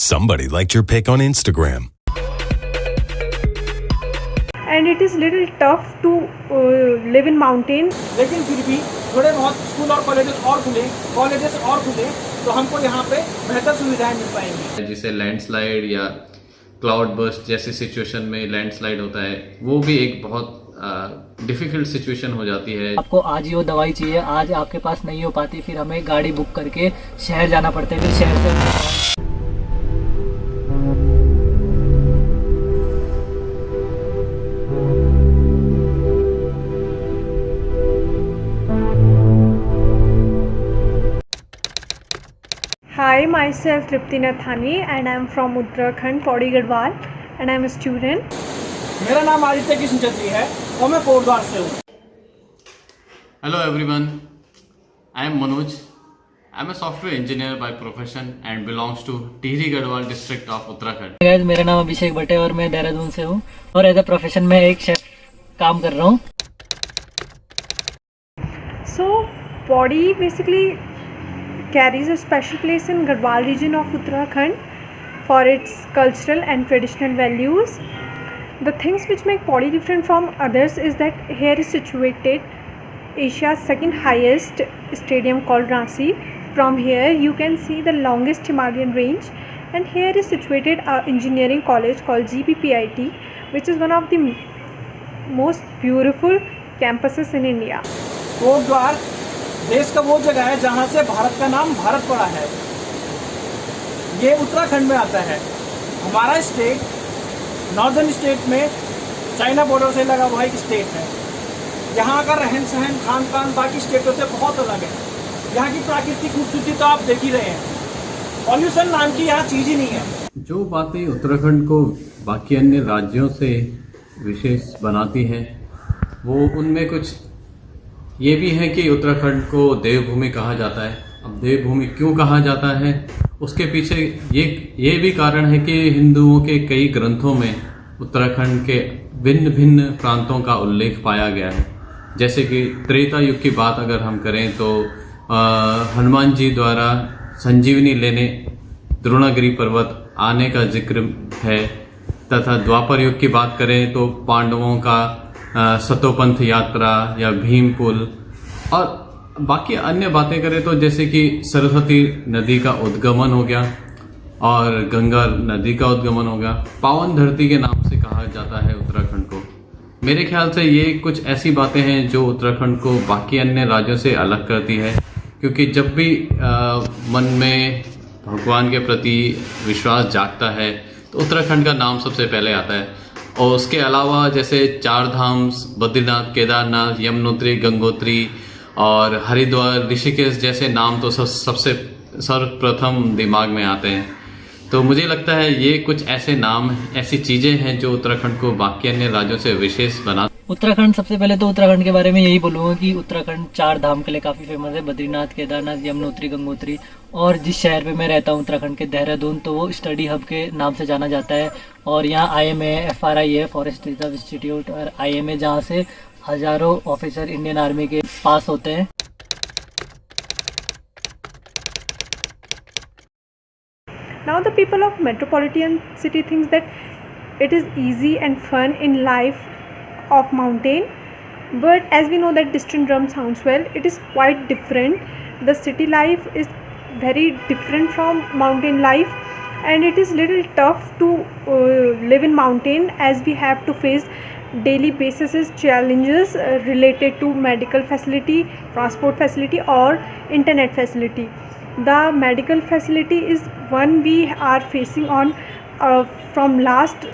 Somebody liked your pic on Instagram. And it is little tough to live in mountain. लेकिन फिर भी थोड़े बहुत स्कूल और कॉलेजेस और खुले तो हमको यहाँ पे बेहतर सुविधाएं मिल पाएंगी। जिसे लैंडस्लाइड या क्लाउड बर्स्ट जैसी सिचुएशन में लैंडस्लाइड होता है, वो भी एक बहुत डिफिकल्ट सिचुएशन हो जाती है। आपको आज ही वो दवाई चाहिए, आज आपके पास नहीं हो पाती, फिर हमें गाड़ी बुक करके शहर जाना पड़ता है, फिर शहर से Hi, myself Tripti Nathani and I am from Uttarakhand, Pauri Garhwal and I am a student. मेरा नाम आदित्य कृष्ण छत्री है और मैं कोटद्वार से हूँ। Hello everyone, I am Manoj. I am a software engineer by profession and belongs to Tehri Garhwal district of Uttarakhand. Guys, मेरा नाम अभिषेक भट्ट है और मैं देहरादून से हूँ और एज अ प्रोफेशन में एक शेफ काम कर रहा हूँ। So, Pauri basically carries a special place in Garhwal region of Uttarakhand for its cultural and traditional values. The things which make Pauri different from others is that here is situated Asia's second highest stadium called Ranchi. From here you can see the longest Himalayan range, and here is situated our engineering college called GPPIT, which is one of the most beautiful campuses in India. Kotdwar देश का वो जगह है जहाँ से भारत का नाम भारत पड़ा है। ये उत्तराखंड में आता है। हमारा स्टेट नॉर्दर्न स्टेट में चाइना बॉर्डर से लगा हुआ एक स्टेट है। यहाँ का रहन सहन खान पान बाकी स्टेटों से बहुत अलग है। यहाँ की प्राकृतिक खूबसूरती तो आप देख ही रहे हैं। पॉल्यूशन नाम की यहाँ चीज़ ही नहीं है। जो बातें उत्तराखंड को बाकी अन्य राज्यों से विशेष बनाती हैं, वो उनमें कुछ ये भी है कि उत्तराखंड को देवभूमि कहा जाता है। अब देवभूमि क्यों कहा जाता है, उसके पीछे ये भी कारण है कि हिंदुओं के कई ग्रंथों में उत्तराखंड के भिन्न भिन्न प्रांतों का उल्लेख पाया गया है। जैसे कि त्रेता युग की बात अगर हम करें तो हनुमान जी द्वारा संजीवनी लेने द्रोणागिरी पर्वत आने का जिक्र है, तथा द्वापर युग की बात करें तो पांडवों का सतोपंथ यात्रा या भीम पुल, और बाकी अन्य बातें करें तो जैसे कि सरस्वती नदी का उद्गमन हो गया और गंगा नदी का उद्गमन हो गया। पावन धरती के नाम से कहा जाता है उत्तराखंड को। मेरे ख्याल से ये कुछ ऐसी बातें हैं जो उत्तराखंड को बाकी अन्य राज्यों से अलग करती है, क्योंकि जब भी मन में भगवान के प्रति विश्वास जागता है तो उत्तराखंड का नाम सबसे पहले आता है। और उसके अलावा जैसे चार धाम बद्रीनाथ, केदारनाथ, यमुनोत्री, गंगोत्री और हरिद्वार, ऋषिकेश जैसे नाम तो सबसे सर्वप्रथम दिमाग में आते हैं। तो मुझे लगता है ये कुछ ऐसे नाम, ऐसी चीज़ें हैं जो उत्तराखंड को बाकी अन्य राज्यों से विशेष बना। उत्तराखंड, सबसे पहले तो उत्तराखंड के बारे में यही बोलूँगा कि उत्तराखंड चार धाम के लिए काफ़ी फेमस है। बद्रीनाथ, केदारनाथ, यमुनोत्री, गंगोत्री। और जिस शहर पे मैं रहता हूँ उत्तराखंड के, देहरादून, तो वो स्टडी हब के नाम से जाना जाता है। और यहाँ IMA, FRI है, फॉरेस्ट रिजर्व इंस्टीट्यूट, और IMA जहाँ से हजारों ऑफिसर इंडियन आर्मी के पास होते हैं। Now the people of metropolitan city thinks that it is easy and fun in life of mountain, but as we know that distant drum sounds well, it is quite different. The city life is very different from mountain life, and it is little tough to live in mountain as we have to face daily basis challenges related to medical facility, transport facility or internet facility. The medical facility is one we are facing on from last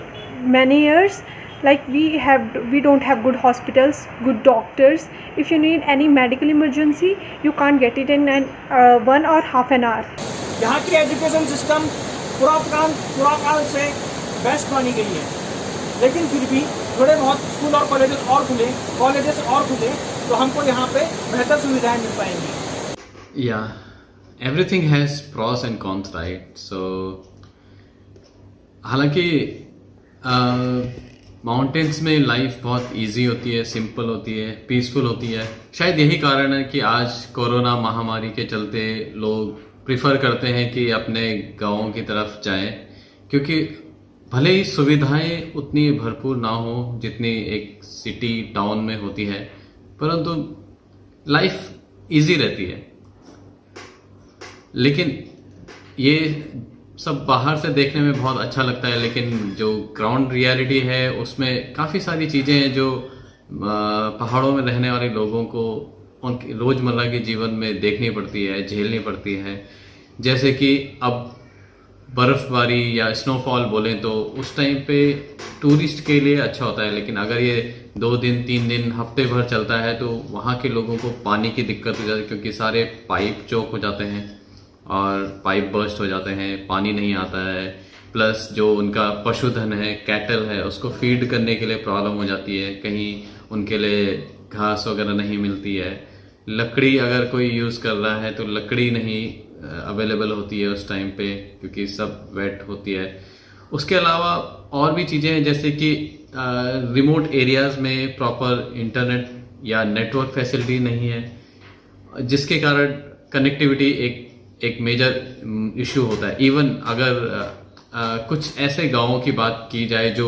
many years. Like we don't have good hospitals, good doctors. If you need any medical emergency, you can't get it in 1 or half an hour. यहाँ की education system पुराकाल से best मानी गई है, लेकिन फिर भी थोड़े बहुत स्कूल और कॉलेजेस और खुले तो हमको यहाँ पे बेहतर सुविधाएं मिल पाएंगी। Everything has pros and cons, right? So हालांकि माउंटेन्स में लाइफ बहुत इजी होती है, सिंपल होती है, पीसफुल होती है। शायद यही कारण है कि आज कोरोना महामारी के चलते लोग प्रिफर करते हैं कि अपने गाँव की तरफ जाएं क्योंकि भले ही सुविधाएं उतनी भरपूर ना हो जितनी एक सिटी टाउन में होती है, परंतु लाइफ इजी रहती है। लेकिन ये सब बाहर से देखने में बहुत अच्छा लगता है, लेकिन जो ग्राउंड रियलिटी है उसमें काफ़ी सारी चीज़ें हैं जो पहाड़ों में रहने वाले लोगों को उनके रोज़मर्रा के जीवन में देखनी पड़ती है, झेलनी पड़ती है। जैसे कि अब बर्फ़बारी या स्नोफॉल बोलें तो उस टाइम पे टूरिस्ट के लिए अच्छा होता है, लेकिन अगर ये 2 दिन 3 दिन हफ्ते भर चलता है तो वहाँ के लोगों को पानी की दिक्कत हो जाती है, क्योंकि सारे पाइप चौक हो जाते हैं और पाइप बर्स्ट हो जाते हैं, पानी नहीं आता है। प्लस जो उनका पशुधन है, कैटल है, उसको फीड करने के लिए प्रॉब्लम हो जाती है, कहीं उनके लिए घास वगैरह नहीं मिलती है। लकड़ी अगर कोई यूज़ कर रहा है तो लकड़ी नहीं अवेलेबल होती है उस टाइम पे, क्योंकि सब वेट होती है। उसके अलावा और भी चीज़ें हैं, जैसे कि रिमोट एरियाज़ में प्रॉपर इंटरनेट या नेटवर्क फैसिलिटी नहीं है, जिसके कारण कनेक्टिविटी एक मेजर इशू होता है। इवन अगर कुछ ऐसे गांवों की बात की जाए जो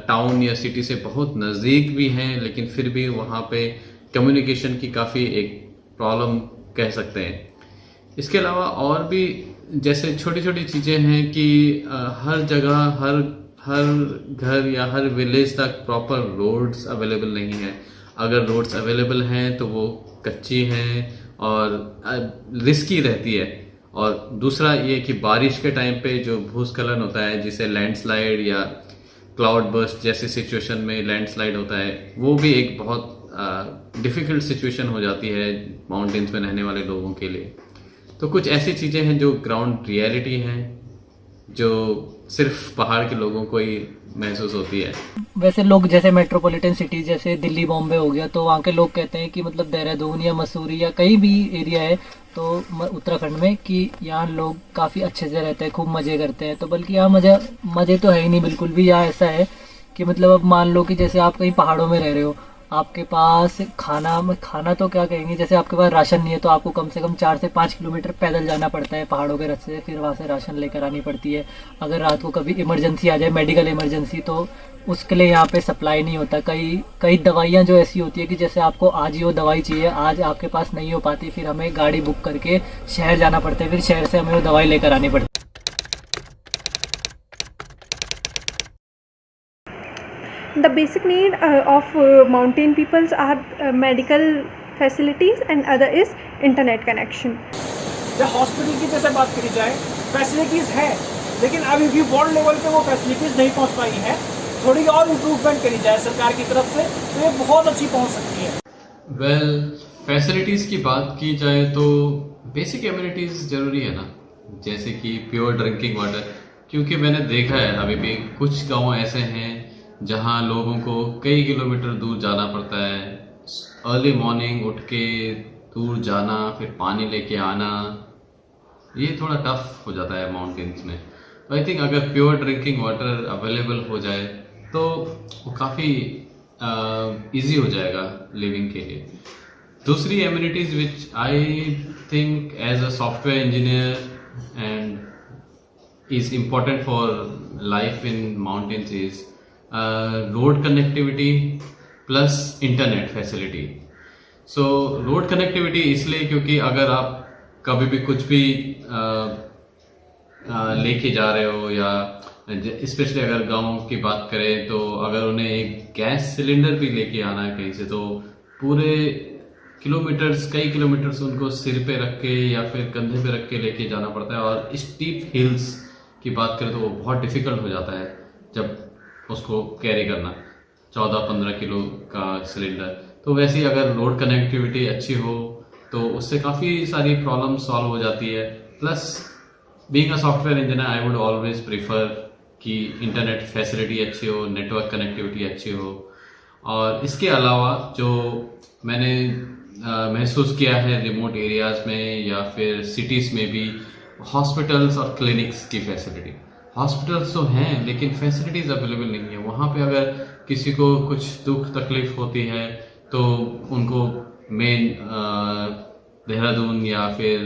टाउन या सिटी से बहुत नज़दीक भी हैं, लेकिन फिर भी वहाँ पे कम्युनिकेशन की काफ़ी एक प्रॉब्लम कह सकते हैं। इसके अलावा और भी जैसे छोटी छोटी चीज़ें हैं कि हर जगह हर घर या हर विलेज तक प्रॉपर रोड्स अवेलेबल नहीं है। अगर रोड्स अवेलेबल हैं तो वो कच्ची हैं और रिस्की रहती है। और दूसरा ये कि बारिश के टाइम पे जो भूस्खलन होता है, जिसे लैंडस्लाइड या क्लाउड बर्स्ट जैसी सिचुएशन में लैंडस्लाइड होता है, वो भी एक बहुत डिफ़िकल्ट सिचुएशन हो जाती है माउंटेन्स में रहने वाले लोगों के लिए। तो कुछ ऐसी चीज़ें हैं जो ग्राउंड रियलिटी हैं, जो सिर्फ पहाड़ के लोगों को ही महसूस होती है। वैसे लोग जैसे मेट्रोपॉलिटन सिटी जैसे दिल्ली बॉम्बे हो गया, तो वहाँ के लोग कहते हैं कि मतलब देहरादून या मसूरी या कहीं भी एरिया है तो उत्तराखंड में कि यहाँ लोग काफ़ी अच्छे से रहते हैं, खूब मज़े करते हैं। तो बल्कि यहाँ मज़े तो है ही नहीं बिल्कुल भी। यहाँ ऐसा है कि मतलब अब मान लो कि जैसे आप कहीं पहाड़ों में रह रहे हो, आपके पास खाना तो क्या कहेंगे, जैसे आपके पास राशन नहीं है तो आपको कम से कम 4 से 5 किलोमीटर पैदल जाना पड़ता है पहाड़ों के रास्ते से, फिर वहाँ से राशन लेकर आनी पड़ती है। अगर रात को कभी इमरजेंसी आ जाए, मेडिकल इमरजेंसी, तो उसके लिए यहाँ पे सप्लाई नहीं होता। कई दवाइयाँ जो ऐसी होती है कि जैसे आपको आज ही वो दवाई चाहिए, आज आपके पास नहीं हो पाती, फिर हमें गाड़ी बुक करके शहर जाना पड़ता है, फिर शहर से हमें वो दवाई लेकर आनी पड़ती है। The basic need of mountain peoples are medical facilities and other is internet connection. या हॉस्पिटल की जैसे बात करी जाए, फैसिलिटीज़ हैं, लेकिन अभी भी वर्ल्ड लेवल पे वो फैसिलिटीज़ नहीं पहुंच पाई हैं। थोड़ी और इम्प्रूवमेंट करी जाए सरकार की तरफ से तो ये बहुत अच्छी पहुंच सकती है। फैसिलिटीज़ की बात की जाए तो बेसिक एमिनिटीज़ ज़रूरी है ना, जैसे कि प्योर ड्रिंकिंग वाटर। क्योंकि मैंने देखा है अभी भी कुछ गाँव ऐसे हैं जहाँ लोगों को कई किलोमीटर दूर जाना पड़ता है, अर्ली मॉर्निंग उठ के दूर जाना, फिर पानी लेके आना, ये थोड़ा टफ हो जाता है माउंटेन्स में। आई थिंक अगर प्योर ड्रिंकिंग वाटर अवेलेबल हो जाए तो वो काफ़ी इजी हो जाएगा लिविंग के लिए। दूसरी amenities which I think as a software engineer and is important for life in mountains is road connectivity plus internet facility. So road connectivity इसलिए क्योंकि अगर आप कभी भी कुछ भी लेके जा रहे हो, या स्पेशली अगर गांव की बात करें तो अगर उन्हें एक गैस सिलेंडर भी लेके आना है कहीं से, तो पूरे कई किलोमीटर्स उनको सिर पे रख के या फिर कंधे पे रख के लेके जाना पड़ता है। और स्टीप हिल्स की बात करें तो वो बहुत डिफिकल्ट हो जाता है जब उसको कैरी करना, 14-15 किलो का सिलेंडर। तो वैसे ही अगर रोड कनेक्टिविटी अच्छी हो तो उससे काफ़ी सारी प्रॉब्लम सॉल्व हो जाती है। Plus being a software engineer I would always prefer कि इंटरनेट फैसिलिटी अच्छी हो, नेटवर्क कनेक्टिविटी अच्छी हो। और इसके अलावा जो मैंने महसूस किया है रिमोट एरियाज़ में या फिर सिटीज़ में भी, हॉस्पिटल्स और क्लिनिक्स की फैसिलिटी। हॉस्पिटल्स तो हैं लेकिन फैसिलिटीज़ अवेलेबल नहीं है। वहाँ पे अगर किसी को कुछ दुख तकलीफ होती है तो उनको मेन देहरादून या फिर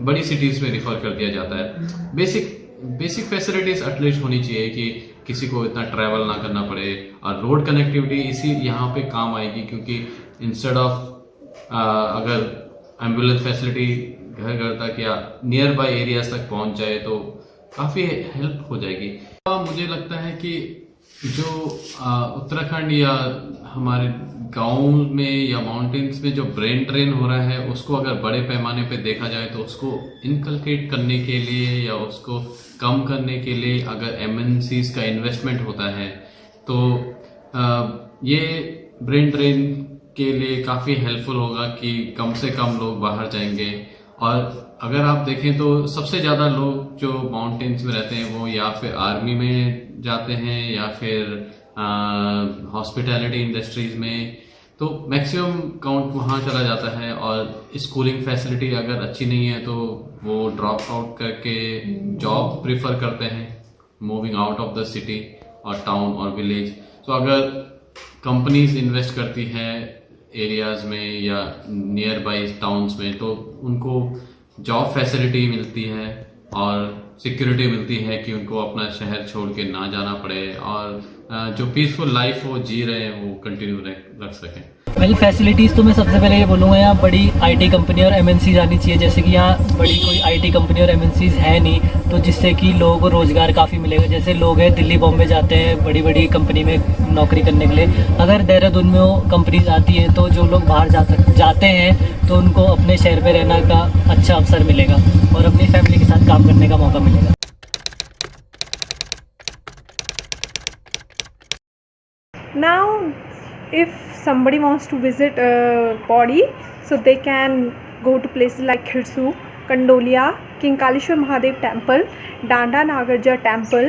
बड़ी सिटीज़ में रिफ़र कर दिया जाता है। बेसिक बेसिक फैसिलिटीज एटलीस्ट होनी चाहिए कि किसी को इतना ट्रैवल ना करना पड़े, और रोड कनेक्टिविटी इसी यहाँ पे काम आएगी, क्योंकि इंस्टेड ऑफ अगर एम्बुलेंस फैसिलिटी घर घर तक या नियर बाय एरियाज तक पहुंच जाए तो काफ़ी हेल्प हो जाएगी। मुझे लगता है कि जो उत्तराखंड या हमारे गाँव में या माउंटेन्स में जो ब्रेन ड्रेन हो रहा है, उसको अगर बड़े पैमाने पे देखा जाए तो उसको इनकलकेट करने के लिए या उसको कम करने के लिए अगर एमएनसीज का इन्वेस्टमेंट होता है तो ये ब्रेन ड्रेन के लिए काफ़ी हेल्पफुल होगा कि कम से कम लोग बाहर जाएंगे। और अगर आप देखें तो सबसे ज़्यादा लोग जो माउंटेन्स में रहते हैं वो या फिर आर्मी में जाते हैं या फिर हॉस्पिटैलिटी इंडस्ट्रीज में, तो मैक्सिमम काउंट वहाँ चला जाता है। और स्कूलिंग फैसिलिटी अगर अच्छी नहीं है तो वो ड्रॉप आउट करके जॉब प्रेफर करते हैं, moving out of the city और टाउन और विलेज। तो अगर कंपनीज इन्वेस्ट करती हैं एरियाज में या नियर बाई टाउन्स में तो उनको जॉब फैसिलिटी मिलती है और सिक्योरिटी मिलती है कि उनको अपना शहर छोड़ के ना जाना पड़े, और जो पीसफुल लाइफ वो जी रहे हैं वो कंटिन्यू रख सकें। वेल फैसिलिटीज़ तो मैं सबसे पहले ये बोलूँगा, यहाँ बड़ी आईटी कंपनी और एमएनसीज आनी चाहिए। जैसे कि यहाँ बड़ी कोई आईटी कंपनी और एमएनसीज है नहीं, तो जिससे कि लोगों को रोज़गार काफ़ी मिलेगा। जैसे लोग हैं दिल्ली बॉम्बे जाते हैं बड़ी बड़ी कंपनी में नौकरी करने के लिए, अगर देहरादून में वो कंपनीज आती है तो जो लोग बाहर जाते हैं तो उनको अपने शहर में रहने का अच्छा अवसर मिलेगा और अपनी फैमिली के साथ काम करने का मौका मिलेगा। Now if somebody wants to visit Pauri, so they can go to places like Khirsu, Kandolia, King Kaleshwar Mahadev Temple, Danda Nagarjar Temple,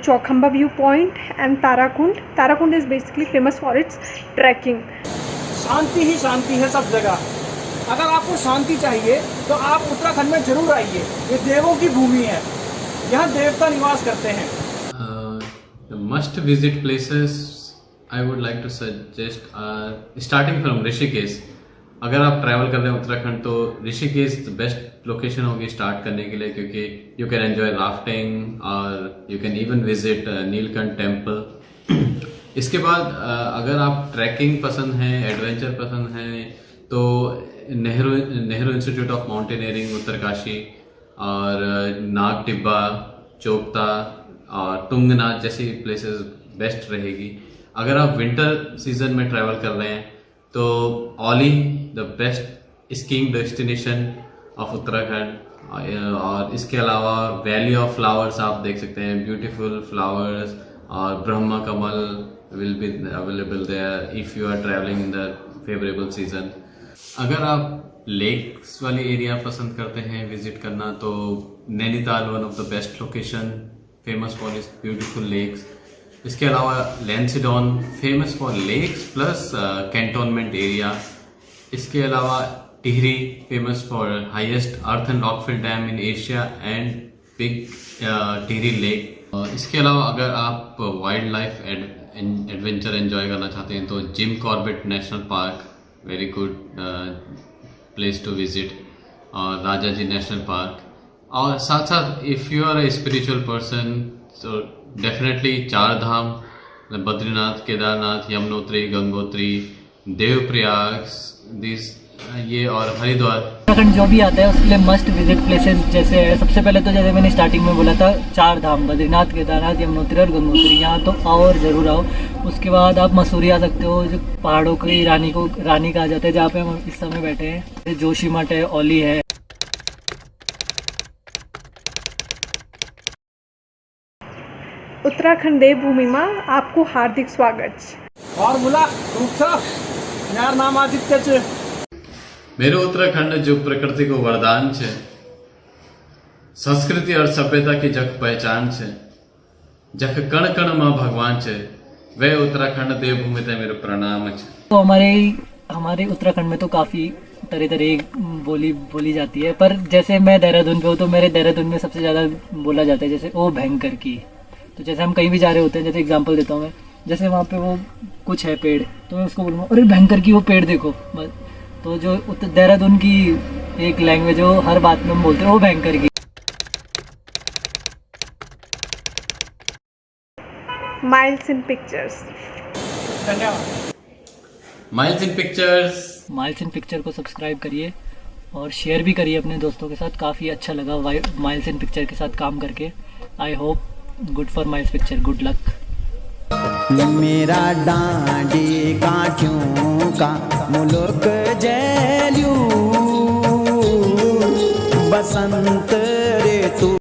Chaukhamba Viewpoint and Tarakund. Tarakund is basically famous for its trekking. शांति ही शांति है सब जगह। अगर आपको शांति चाहिए तो आप उत्तराखंड में जरूर आइए। ये देवों की भूमि है, यहाँ देवता निवास करते हैं। The must visit places I would like to suggest starting from Rishikesh. अगर आप ट्रैवल कर रहे हैं उत्तराखंड तो ऋषिकेश बेस्ट लोकेशन होगी स्टार्ट करने के लिए, क्योंकि यू कैन एंजॉय राफ्टिंग और you can even visit Neelkanth temple. इसके बाद अगर आप ट्रैकिंग पसंद है, एडवेंचर पसंद है, तो Nehru institute of mountaineering Uttarkashi और नाग टिब्बा, चोपता और तुंगनाथ जैसी प्लेसेस बेस्ट रहेगी। अगर आप विंटर सीजन में ट्रैवल कर रहे हैं तो Auli the best skiing destination of Uttarakhand. और इसके अलावा वैली ऑफ फ्लावर्स आप देख सकते हैं, ब्यूटीफुल फ्लावर्स, और Brahma Kamal will be available there if you are travelling in the favourable season. अगर आप लेक्स वाली एरिया पसंद करते हैं विजिट करना तो Nainital one of the best location, famous for its beautiful lakes. इसके अलावा Lansdowne famous for lakes plus cantonment area. इसके अलावा Tehri famous for highest earth and rockfill dam in Asia and big Tehri lake. इसके अलावा अगर आप वाइल्ड लाइफ एडवेंचर एंजॉय करना चाहते हैं तो Jim Corbett national park very good place to visit, और राजा जी नेशनल पार्क। और साथ साथ if you are a spiritual person so definitely Char Dham, Badrinath, Kedarnath, Yamunotri, Gangotri, Devprayag, ये और हरिद्वार। उत्तराखंड जो भी आता है उसके लिए मस्ट विजिट प्लेसेस जैसे है, सबसे पहले तो जैसे मैंने स्टार्टिंग में बोला था चार धाम, बद्रीनाथ, केदारनाथ, यमुनोत्री और गंगोत्री, यहाँ तो आओ और ज़रूर आओ। उसके बाद आप मसूरी आ सकते हो, जो पहाड़ों की रानी कहा जाता है, जहाँ पे हम इस समय बैठे हैं। जोशीमठ है, ओली है। उत्तराखंड देवभूमि में आपको हार्दिक स्वागत। और बोला यार नाम आदित्य छे। मेरे उत्तराखंड जो प्रकृति को वरदान छे, संस्कृति और सभ्यता की जग पहचान छे, जख कण कण मां भगवान छे, वे उत्तराखंड देवभूमि ते मेरे प्रणाम छे। तो हमारे उत्तराखंड में तो काफ़ी तरह तरह बोली जाती है, पर जैसे मैं देहरादून पे हूँ तो मेरे देहरादून में सबसे ज़्यादा बोला जाता है जैसे ओ भयंकर की। तो जैसे हम कहीं भी जा रहे होते हैं, जैसे एग्जांपल देता हूँ मैं, जैसे वहाँ पे वो कुछ है पेड़, तो मैं उसको बोलूँगा अरे भयंकर की वो पेड़ देखो बस। तो जो देहरादून की एक लैंग्वेज है वो हर बात में हम बोलते हैं वो भयंकर की। Miles in Pictures. धन्यवाद। माइल्स इन पिक्चर्स। माइल्स इन पिक्चर को सब्सक्राइब करिए और शेयर भी करिए अपने दोस्तों के साथ। काफ़ी अच्छा लगा माइल्स इन पिक्चर के साथ काम करके। I hope good for miles picture, good luck. मेरा डांडी काठियों का मुल्क जैल्यू बसंत रे तू।